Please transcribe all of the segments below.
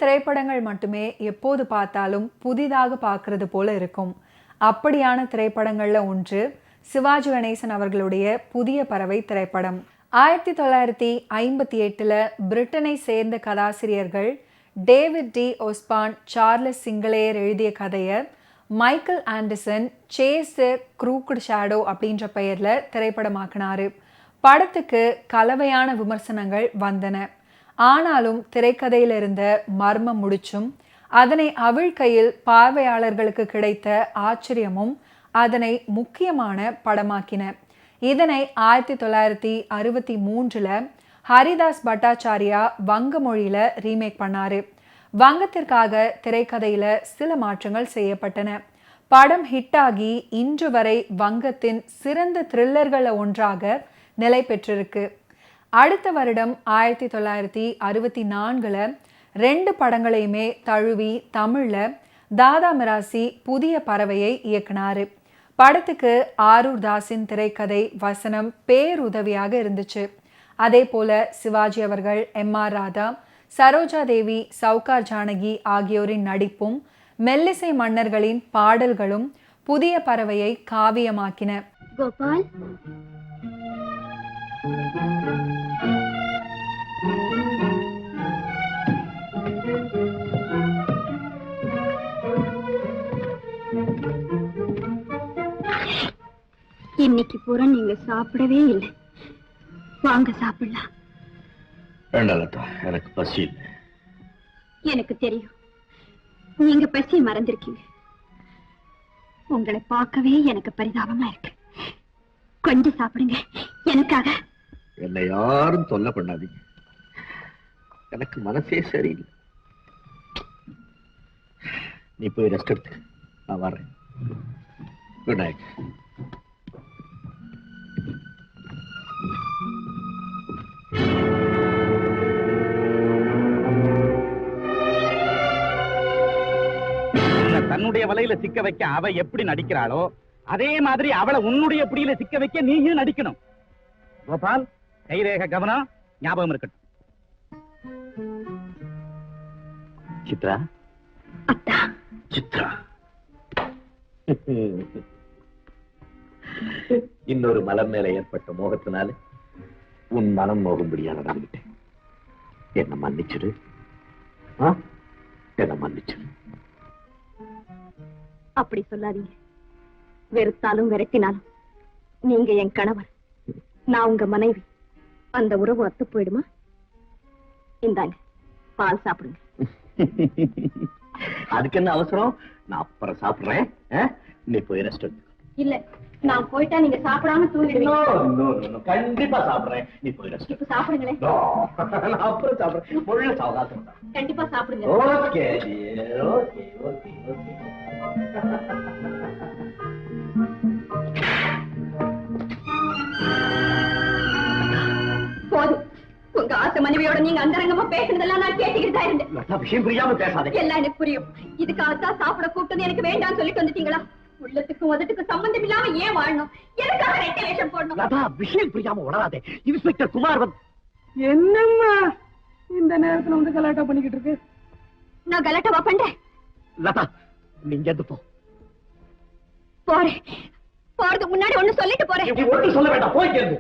திரைப்படங்கள் மட்டுமே எப்போது பார்த்தாலும் புதிதாக பார்க்கறது போல இருக்கும். அப்படியான திரைப்படங்கள்ல ஒன்று சிவாஜி கணேசன் அவர்களுடைய புதிய பறவை திரைப்படம். 1958 பிரிட்டனை சேர்ந்த கதாசிரியர்கள் டேவிட் டி ஒஸ்பான், சார்லஸ் சிங்களேயர் எழுதிய கதையை மைக்கேல் ஆண்டர்சன் சேஸ் தி க்ரூக்கட் ஷேடோ அப்படின்ற பெயர்ல திரைப்படமாக்கினாரு. படத்துக்கு கலவையான விமர்சனங்கள் வந்தன. ஆனாலும் திரைக்கதையில் இருந்த மர்மம் முடிச்சும் அதனை அவிழ்க்கையில் பார்வையாளர்களுக்கு கிடைத்த ஆச்சரியமும் அதனை முக்கியமான படமாக்கின. இதனை 1963 ஹரிதாஸ் பட்டாச்சாரியா வங்க மொழியில ரீமேக் பண்ணாரு. வங்கத்திற்காக திரைக்கதையில சில மாற்றங்கள் செய்யப்பட்டன. படம் ஹிட்டாகி இன்று வரை வங்கத்தின் சிறந்த த்ரில்லர்கள ஒன்றாக நிலை பெற்றிருக்கு. அடுத்த வருடம் 1964 2 படங்களையுமே தழுவி தமிழ்ல தாதா மிராசி புதிய பறவையை இயக்குனாரு. படத்துக்கு ஆரூர் தாஸின் திரைக்கதை வசனம் பேருதவியாக இருந்துச்சு. அதே போல சிவாஜி அவர்கள், MR ராதா, சரோஜா தேவி, சவுகார் ஜானகி ஆகியோரின் நடிப்பும் மெல்லிசை மன்னர்களின் பாடல்களும் புதிய பறவையை காவியமாக்கின. கோபால், இன்னைக்கு பூரா நீங்க சாப்பிடவே இல்லை. வாங்க சாப்பிடலாம். எனக்கு பசி இல்லை. எனக்கு தெரியும், நீங்க பசியை மறந்திருக்கீங்க. உங்களை பார்க்கவே எனக்கு பரிதாபமா இருக்கு. கொஞ்சம் சாப்பிடுங்க எனக்காக. என்னை யாரும் தொல்லை பண்ணாதீங்க, எனக்கு மனசே சரியில்லை. நீ போய் ரெஸ்ட் எடுத்து, நான் வரேன். Good night. தன்னுடைய வலையில சிக்க வைக்க அவ எப்படி நடிக்கிறாளோ அதே மாதிரி அவளை உன்னுடைய பிடியில சிக்க வைக்க நீயும் நடிக்கணும். கோபால், கைரேக கவனம் ஞாபகம் இருக்கட்டும். சித்ரா, சித்ரா, இன்னொரு மலர் மேல ஏற்பட்ட மோகத்தினால உன் மனம் மோகும்படியா நடந்துட்டேன். என்ன மன்னிச்சிரு, என்ன மன்னிச்சிரு. அப்படி சொல்லாதீங்க. வெறுத்தாலும் விரட்டினாலும் நீங்க என் கணவர், நான் உங்க மனைவி. அந்த உறவு அத்து போயிடுமா? இந்தாங்க, பால் சாப்பிடுங்க. அதுக்கு என்ன அவசரம்? நான் அப்புறம் சாப்பிடுறேன். நீ போய் ரெஸ்ட் எடுத்து. இல்ல, நான் போயிட்டா நீங்க சாப்பிடாம தூங்கிடுவீங்க. கண்டிப்பா சாப்பிடுறேன். நீ போய் ரெஸ்ட். இப்ப சாப்பிடுங்களேன். நான் அப்புறம் சாப்பிடுறேன். முழு சாவகாசம். கண்டிப்பா சாப்பிடுங்க. Okay okay okay okay. போதும், உங்க ஆசை மனைவியோட நீங்க அந்தரங்கமா பேசுனதெல்லாம் நான் கேட்டுக்கிட்டு தான் இருந்தேன். விஷயம் புரியாம பேசாதே. எல்லாம் எனக்கு புரியும். இதுக்காகத்தான் சாப்பிட கூப்பிட்டது எனக்கு வேண்டாம்னு சொல்லிட்டு வந்துட்டீங்களா? உள்ளத்துக்கும் உதட்டுக்கும் சம்பந்தம் இல்லாம ஏன் வாழணும்? எதுக்காக ரெட்டை வேஷம் போடணும்? விஷயம் புரியாம உணராதே. இன்ஸ்பெக்டர் குமார் என்னம்மா இந்த நேரத்துல வந்து கலாட்டா பண்ணிக்கிட்டு இருக்கு? நான் கலாட்டாவா பண்றேன்? லதா, நீங்க எது போ. போறேன். போறதுக்கு முன்னாடி ஒண்ணு சொல்லிட்டு போறேன். ஒண்ணு சொல்ல வேண்டாம், போய் கேள்வி.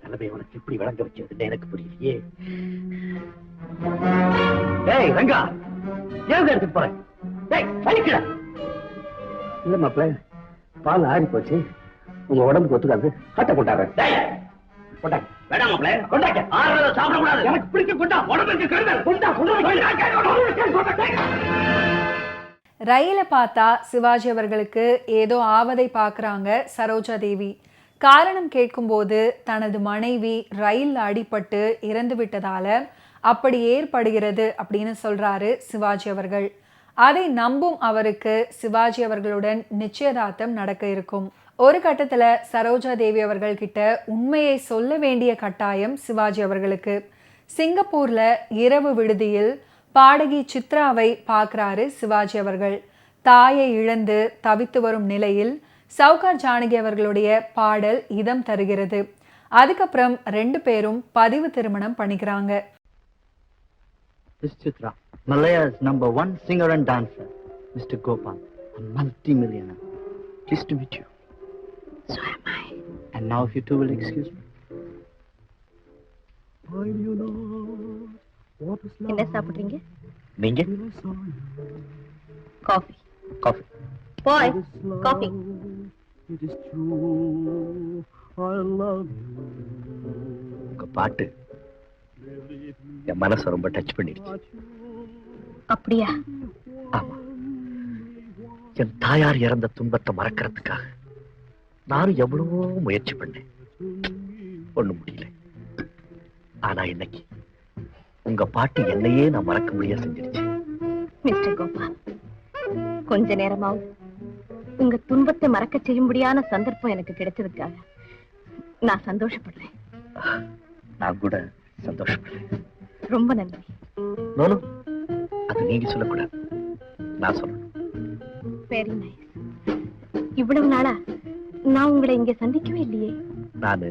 நிலைமை உனக்கு எப்படி விளங்க வச்சிருக்குன்னு எனக்கு புரியலையே. டேய் ரங்கா, ஏன் எடுத்துட்டு போறேன்? இல்ல மாப்பிள்ள, பால் ஆறி போச்சு, உங்க உடம்புக்கு ஒத்துக்காது. கட்ட கொண்டாங்க. வேண்டாம் மாப்பிள்ள, கொண்டாக்க. ஆறுறத சாப்பிடக்கூடாது. எனக்கு பிடிக்க கொண்டா, உடம்புக்கு கருதல் கொண்டா. ரயில பார்த்தா சிவாஜி அவர்களுக்கு ஏதோ ஆவதை பார்க்குறாங்க சரோஜா தேவி. காரணம் கேட்கும்போது தனது மனைவி ரயில் அடிபட்டு இறந்து விட்டதால அப்படி ஏற்படுகிறது அப்படின்னு சொல்றாரு சிவாஜி அவர்கள். அதை நம்பும் அவருக்கு சிவாஜி அவர்களுடன் நிச்சயதார்த்தம் நடக்க இருக்கும். ஒரு கட்டத்துல சரோஜா தேவி அவர்கள் கிட்ட உண்மையை சொல்ல வேண்டிய கட்டாயம் சிவாஜி அவர்களுக்கு. சிங்கப்பூர்ல இரவு விடுதியில் பாடகி சித்ராவை பார்க்கிறாரு சிவாஜி அவர்கள். தாயை இழந்து தவித்து வரும் நிலையில் சவுகார் ஜானகி அவர்களுடைய பாடல் இதம் தருகிறது. அதுக்கப்புறம் 2 பேரும் பதிவு திருமணம் பண்ணிக்கிறாங்க. This Chitra, Malaya's #1 singer and dancer, Mr. Gopal, a multi-millionaire. Pleased to meet you. So am I. And now if you two will excuse me. என்ன சாப்பிடுறீங்க? நீங்க? காஃபி. Coffee. போய் காஃபி. உங்க பாட்டு என் மனசை ரொம்ப டச் பண்ணிடுச்சு. அப்படியா? ஆமா, என் தாயார் இறந்த துன்பத்தை மறக்கிறதுக்காக நானும் எவ்வளவோ முயற்சி பண்ணேன், ஒண்ணும் முடியல. ஆனா இன்னைக்கு உங்க பாட்டு என்னையே நான் மறக்க முடியாது செஞ்சிருச்சு. மிஸ்டர் கோபால், கொஞ்ச நேரமாவது உங்க துன்பத்தை மறக்க செய்யும்படியான சந்தர்ப்பம் எனக்கு கிடைச்சதுக்காக நான் சந்தோஷப்படுறேன். நான் கூட சந்தோஷப்படுறேன். ரொம்ப நன்றி. நோனு, அது நீங்க சொல்லக்கூடாது, நான் சொல்லணும். Very nice. இவ்வளவு நாளா நான் உங்களை இங்க சந்திக்கவே இல்லையே. நானு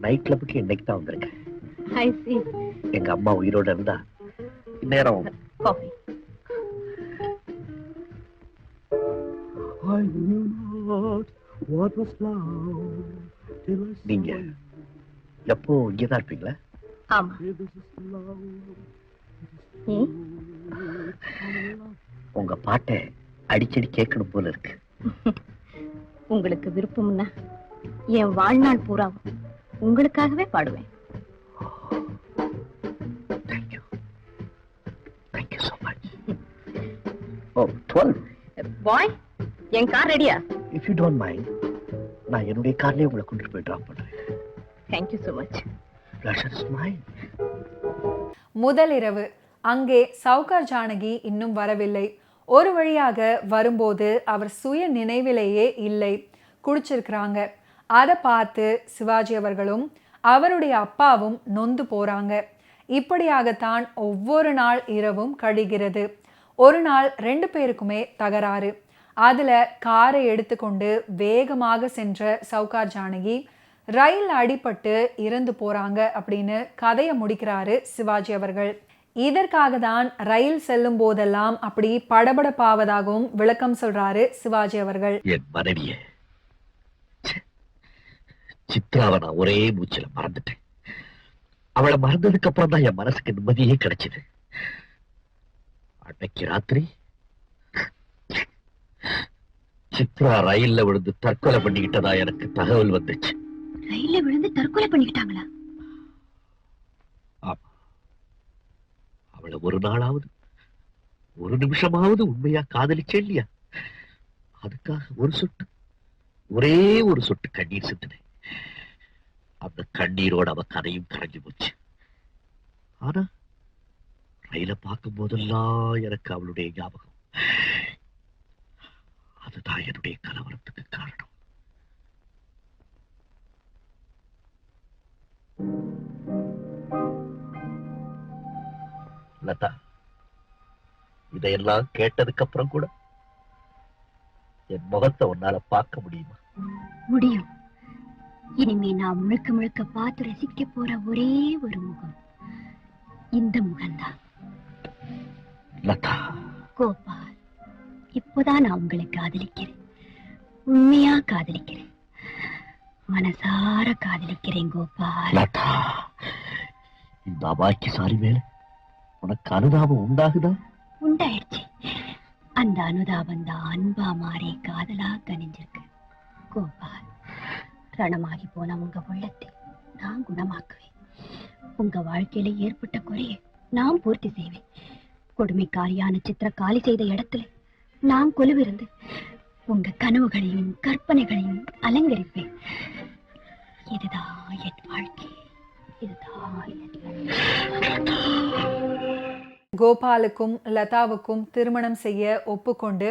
நைட் கிளப்புக்கு இன்னைக்கு தான் வந்திருக்கேன். ஐ see. எங்க அம்மா உயிரோட இருந்தா இந்நேரம் காஃபி. நீங்க எப்போ இங்கதான் இருப்பீங்களா? ஆமா. ஏன்? உங்க பாட்டை அடிக்கடி கேட்கணும் போல இருக்கு. உங்களுக்கு விருப்பம்னா என் வாழ்நாள் பூராவும் உங்களுக்காகவே பாடுவேன். Thank you, thank you so much. ஓ 12. பாய், என் கார் ரெடியா? If you don't mind, நான் என்னுடைய கார்லயே உங்களை கொண்டு போய் டிராப் பண்றேன். Thank you so much. Pleasure is mine. முதல் இரவு அங்கே சவுகார் ஜானகி இன்னும் வரவில்லை. ஒரு வழியாக வரும்போது அவர் சுய நினைவிலேயே இல்லை, குடிச்சிருக்கிறாங்க. அதை பார்த்து சிவாஜி அவர்களும் அவருடைய அப்பாவும் நொந்து போறாங்க. இப்படியாகத்தான் ஒவ்வொரு நாள் இரவும் கழிகிறது. ஒரு நாள் 2 பேருக்குமே தகராறு. அதுல காரை எடுத்துக்கொண்டு வேகமாக சென்ற சவுகார் ஜானகி ரயில் அடிபட்டு இறந்து போறாங்க அப்படின்னு கதையை முடிக்கிறாரு சிவாஜி அவர்கள். இதற்காக தான் ரயில் செல்லும் போதெல்லாம் அப்படி படபடப்பாவதாகவும் விளக்கம் சொல்றாரு சிவாஜி அவர்கள். என் மனைவிய சித்ராவை நான் ஒரே மூச்சில மறந்துட்டேன். அவளை மறந்ததுக்கு அப்புறம் தான் என் மனசுக்கு நிம்மதியே கிடைச்சது. அன்னைக்கு ராத்திரி சித்ரா ரயில்ல விழுந்து தற்கொலை பண்ணிக்கிட்டதா எனக்கு தகவல் வந்துச்சு. ரயில்ல விழுந்து தற்கொலை பண்ணிக்கிட்டாங்களா? ஆமா, அவளை ஒரு நாளாவது ஒரு நிமிஷமாவது உண்மையா காதலிச்சே இல்லையா? அதுக்காக ஒரே ஒரு சொட்டு கண்ணீர் சிந்தினேன். அந்த கண்ணீரோட அவ கதையும் கரைஞ்சு போச்சு. ஆனா ரயில பார்க்கும் போதெல்லாம் எனக்கு அவளுடைய ஞாபகம். அதுதான் என்னுடைய கலவரத்துக்கு காரணம். லதா, இதையெல்லாம் கேட்டதுக்கு அப்புறம் கூட என் முகத்தை உன்னால பார்க்க முடியுமா? முடியும். இனிமே நான் முழுக்க முழுக்க பார்த்து ரசிக்க போற ஒரே ஒரு முகம் இந்த முகம்தான். லதா, கோபால், இப்போதான் நான் உங்களை காதலிக்கிறேன். உண்மையா காதலிக்கிறேன். மனசார காதலிக்கிறேன் கோபால். லதா, இந்த அபாக்கி சாரி மேல உனக்கு அனுதாபம் உண்டாகுதா? உண்டாயிடுச்சு. அந்த அனுதாபம் தான் அன்பா மாறி காதலா கனிஞ்சிருக்கு. கோபால், ரணமாகி போன உங்க உள்ளத்தை நான் குணமாக்குவேன். உங்க வாழ்க்கையில ஏற்பட்ட குறையை நான் பூர்த்தி செய்வேன். கொடுமைக்காரியான சித்திர காலி செய்த இடத்துல நான் கொலுவிருந்து உங்க கனவுகளையும் கற்பனைகளையும் அலங்கரிப்பேன். இதுதான் என் வாழ்க்கை. இதுதான் என் கோபாலுக்கும் லதாவுக்கும் திருமணம் செய்ய ஒப்புக்கொண்டு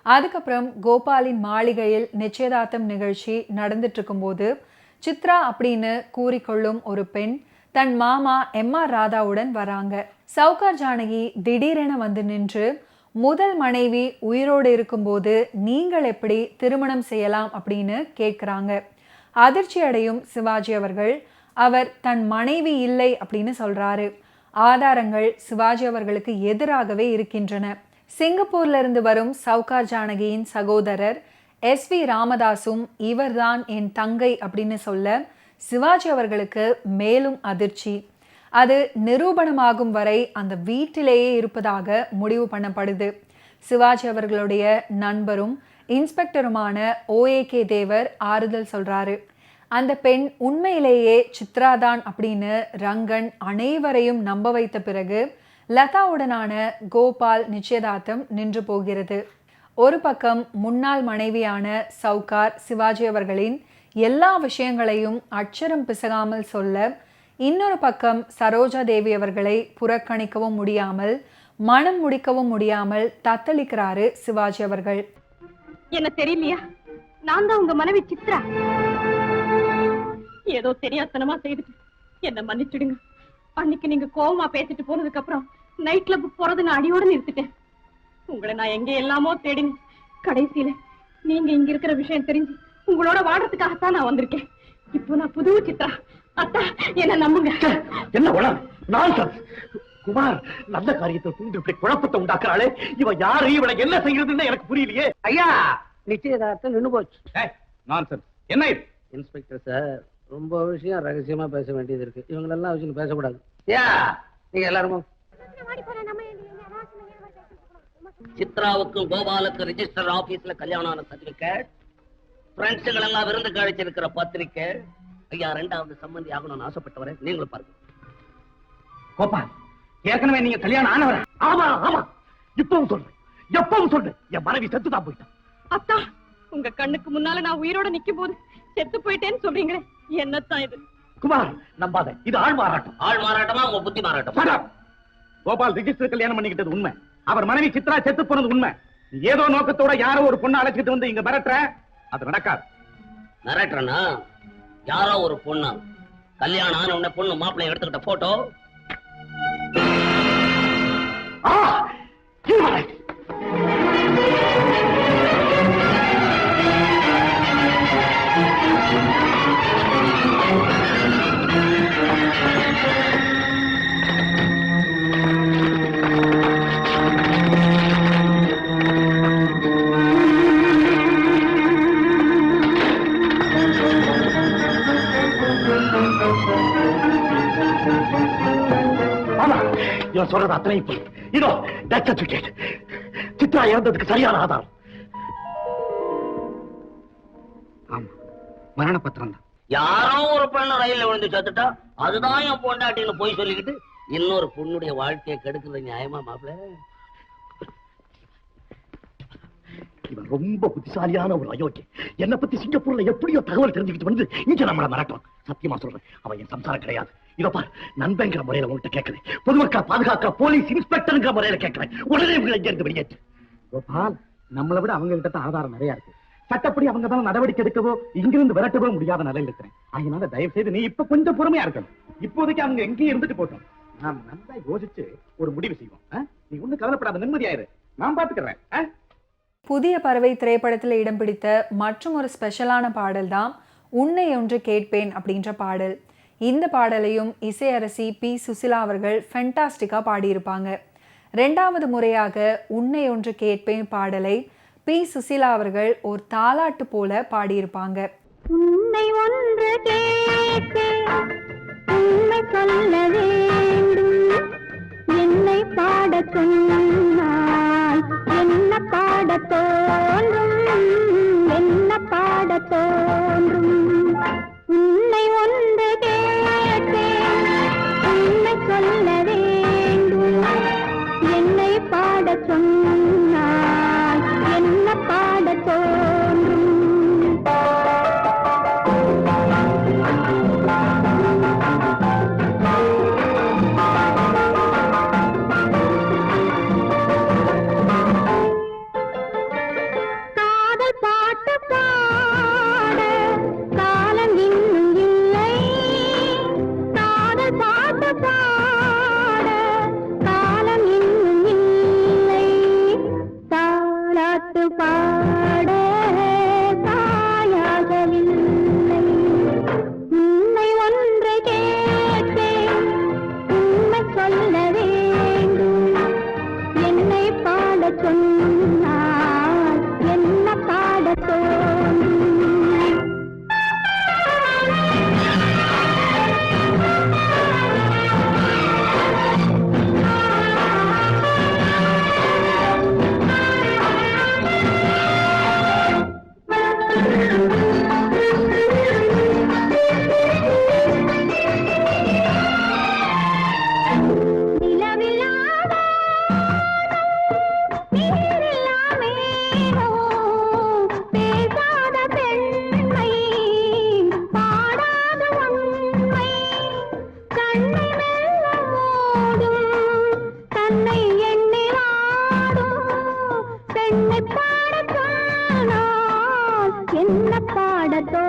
அதுக்கப்புறம் கோபாலின் மாளிகையில் நிச்சயதார்த்தம் நிகழ்ச்சி நடந்துட்டு இருக்கும்போது சித்ரா அப்படின்னு கூறிக்கொள்ளும் ஒரு பெண் தன் மாமா எம்.ஆர். ராதாவுடன் வராங்க. சவுகார் ஜானகி திடீரென வந்து நின்று முதல் மனைவி உயிரோடு இருக்கும்போது நீங்கள் எப்படி திருமணம் செய்யலாம் அப்படின்னு கேட்குறாங்க. அதிர்ச்சி அடையும் சிவாஜி அவர்கள் அவர் தன் மனைவி இல்லை அப்படின்னு சொல்றாரு. ஆதாரங்கள் சிவாஜி அவர்களுக்கு எதிராகவே இருக்கின்றன. சிங்கப்பூர்ல இருந்து வரும் சவுகார் ஜானகியின் சகோதரர் SV ராமதாசும் இவர்தான் என் தங்கை அப்படின்னு சொல்ல சிவாஜி அவர்களுக்கு மேலும் அதிர்ச்சி. அது நிரூபணமாகும் வரை அந்த வீட்டிலேயே இருப்பதாக முடிவு பண்ணப்படுது. சிவாஜி அவர்களுடைய நண்பரும் இன்ஸ்பெக்டருமான OAK தேவர் ஆறுதல் சொல்றாரு. அந்த பெண் உண்மையிலேயே சித்ராதான் அப்படின்னு ரங்கன் அனைவரையும் நம்ப வைத்த பிறகு லதாவுடனான கோபால் நிச்சயதார்த்தம் நின்று போகிறது. ஒரு பக்கம் முன்னாள் மனைவியான சவுகார் சிவாஜி அவர்களின் எல்லா விஷயங்களையும் அச்சரம் பிசகாமல் சொல்ல, இன்னொரு பக்கம் சரோஜா தேவி அவர்களை புறக்கணிக்கவும் முடியாமல் மனம் முடிக்கவும் முடியாமல் தத்தளிக்கிறாரு சிவாஜி அவர்கள். என்ன தெரியலையா? நான் தான் உங்க மனைவி சித்ரா. ஏதோ தெரியாதனமா செய்துட்டு என்ன மன்னிச்சுடுங்க. அன்னைக்கு நீங்க கோவமா பேசிட்டு போனதுக்கு அப்புறம் நைட் கிளப் போறது நான் அடியோட நிறுத்திட்டேன். உங்களை நான் எங்க எல்லாமோ தேடினேன். கடைசியில நீங்க இங்க இருக்கிற விஷயம் தெரிஞ்சு உங்களோட வாடுறதுக்காகத்தான் நான் வந்திருக்கேன். இப்போ நான் புது சித்ரா. அத்தா என்ன நம்புங்க. என்ன உணர் நான் குமார் நல்ல காரியத்தை தூண்டு இப்படி குழப்பத்தை உண்டாக்குறாளே. இவன் யாரு, இவனை என்ன செய்யறதுன்னு எனக்கு புரியலையே. ஐயா நிச்சயதார்த்தம் நின்னு போச்சு. நான்சென்ஸ். என்ன இது? இன்ஸ்பெக்டர் சார், ரொம்ப விஷயம் ரகசியமா பேச வேண்டியது இருக்கு. இவங்களெல்லாம் வச்சு பேசக்கூடாது. நீங்க எல்லாரும் சித்ராவுக்கும் கோபாலுக்கும் ரிஜிஸ்டர் ஆபீஸ்ல கல்யாண சர்டிபிகேட், பிரெண்ட்ஸுகள் எல்லாம் விருந்து கழிச்சிருக்கிற பத்திரிக்கை. ஐயா ரெண்டாவது சம்பந்தி ஆகணும்னு ஆசைப்பட்டவரை நீங்களும் பாருங்க. கோபால், ஏற்கனவே நீங்க கல்யாணம் ஆனவர? ஆமா ஆமா, இப்பவும் சொல்றேன், எப்பவும் சொல்றேன், என் மனைவி செத்துதான் போயிட்டான். அத்தா, உங்க கண்ணுக்கு முன்னால நான் உயிரோட நிக்கும் போது செத்து போயிட்டேன்னு சொல்றீங்களே, என்னத்தான் இது? குமார் நம்பாத, இது ஆள் மாறாட்டம். ஆள் மாறாட்டமா உங்க புத்தி மாறாட்டமா? கோபால் ரிஜிஸ்டர் கல்யாணம் பண்ணிக்கிட்டது உண்மை. அவர் மனைவி சித்ரா செத்து போனது உண்மை. ஏதோ நோக்கத்தோட யாரோ ஒரு பொண்ணு அழைச்சிட்டு வந்து இங்க மிரட்டுற, அது நடக்காது. மிரட்டுறனா? யாரோ ஒரு பொண்ணு கல்யாணம் ஆன உடனே பொண்ணு மாப்பிள்ளை எடுத்துக்கிட்ட போட்டோ. இவன் சொல்றது அத்தனை போய் இதோ டெத் சர்டிபிகேட், சித்ரா இறந்ததுக்கு சரியான ஆதாரம். ஆமா, மரண பத்திரம் தான். யாரோ ஒரு பொண்ணு ரயில்ல விழுந்து செத்துட்டா அதுதான் என் பொண்டாட்டின்னு போய் சொல்லிக்கிட்டு இன்னொரு பொண்ணுடைய வாழ்க்கையை கெடுக்கிறது நியாயமா மாப்பிள்ள? இவன் ரொம்ப புத்திசாலியான ஒரு அயோக்கிய. என்னை பத்தி சிங்கப்பூர்ல எப்படியோ தகவல் தெரிஞ்சுக்கிட்டு வந்து இங்க நம்மள மிரட்டுவான். சத்தியமா சொல்றேன், அவன் என் சம்சாரம் கிடையாது. இதோ பார், நண்பங்கிற முறையில உங்கள்கிட்ட கேட்கிறேன், பொதுமக்களை பாதுகாக்கிற போலீஸ் இன்ஸ்பெக்டர்ங்கிற முறையில கேட்கிறேன். உடனே இவங்களை இங்க இருந்து வெளியேற்று. கோபால், நம்மளை விட அவங்க கிட்ட தான் ஆதாரம் நிறைய இருக்கு. சட்டப்படி அவங்க தான் நடவடிக்கை எடுக்கவோ இங்கிருந்து விரட்டவோ முடியாத நிலையில் இருக்கிறேன். அதனால தயவு செய்து நீ இப்ப கொஞ்சம் பொறுமையா இருக்கணும். இப்போதைக்கு அவங்க எங்கேயும் இருந்துட்டு போட்டோம். நாம் நல்லா யோசிச்சு ஒரு முடிவு செய்வோம். நீ ஒண்ணு கவலைப்படாத, நிம்மதியாயிரு, நான் பாத்துக்கிறேன். புதிய பறவை திரைப்படத்தில் இடம் பிடித்த மற்றும் ஒரு ஸ்பெஷலான பாடல் தான் உன்னை ஒன்று கேட்பேன் அப்படின்ற பாடல். இந்த பாடலையும் இசையரசி P. சுசிலா அவர்கள் ஃபென்டாஸ்டிக்காக பாடியிருப்பாங்க. 2வது முறையாக உன்னை ஒன்று கேட்பேன் பாடலை P. சுசிலா அவர்கள் ஒரு தாலாட்டு போல பாடியிருப்பாங்க. உன்னை ஒன்று கேட்பேன், உண்மை சொல்ல வேண்டும், என்னை பாடச் சொன்னால் என்ன பாடத் தோன்றும், என்ன பாடத் தோன்றும். உன்னை ஒன்று கேட்பேன், உண்மை சொல்ல வேண்டும், என்னை பாடச் சொன்னால் என்ன பாடத் தோன்றும். காதல் பாட்டு பாட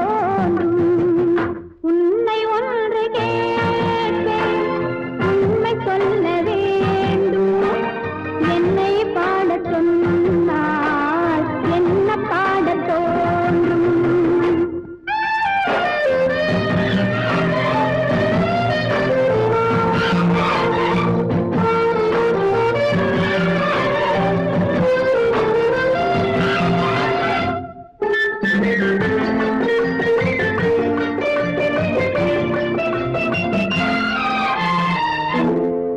தோன்றும். உன்னை ஒன்று கேட்பேன், உண்மை சொல்ல வேண்டும். என்னை பாடச் சொன்னால் என்ன பாடத் தோன்றும்?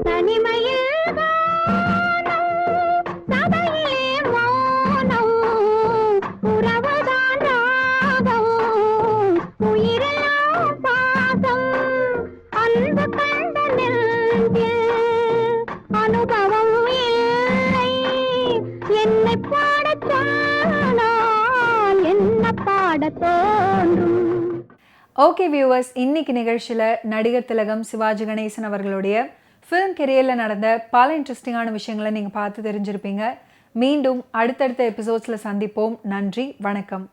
தனிமையில் வானம், சபையிலே மௌனம், உறவுதான் ராகம், உயிரெல்லாம் பாசம், அன்பு கண்ட நெஞ்சில் அனுபவம் இல்லை. என்னை பாடச் சொன்னால் என்ன பாடத் தோன்றும்? ஓகே வியூவர்ஸ், இன்னைக்கு நிகழ்ச்சியில் நடிகர் திலகம் சிவாஜி கணேசன் அவர்களுடைய ஃபிலிம் கெரியரில் நடந்த பல இன்ட்ரெஸ்டிங்கான விஷயங்களை நீங்கள் பார்த்து தெரிஞ்சிருப்பீங்க. மீண்டும் அடுத்தடுத்த எபிசோட்ஸில் சந்திப்போம். நன்றி, வணக்கம்.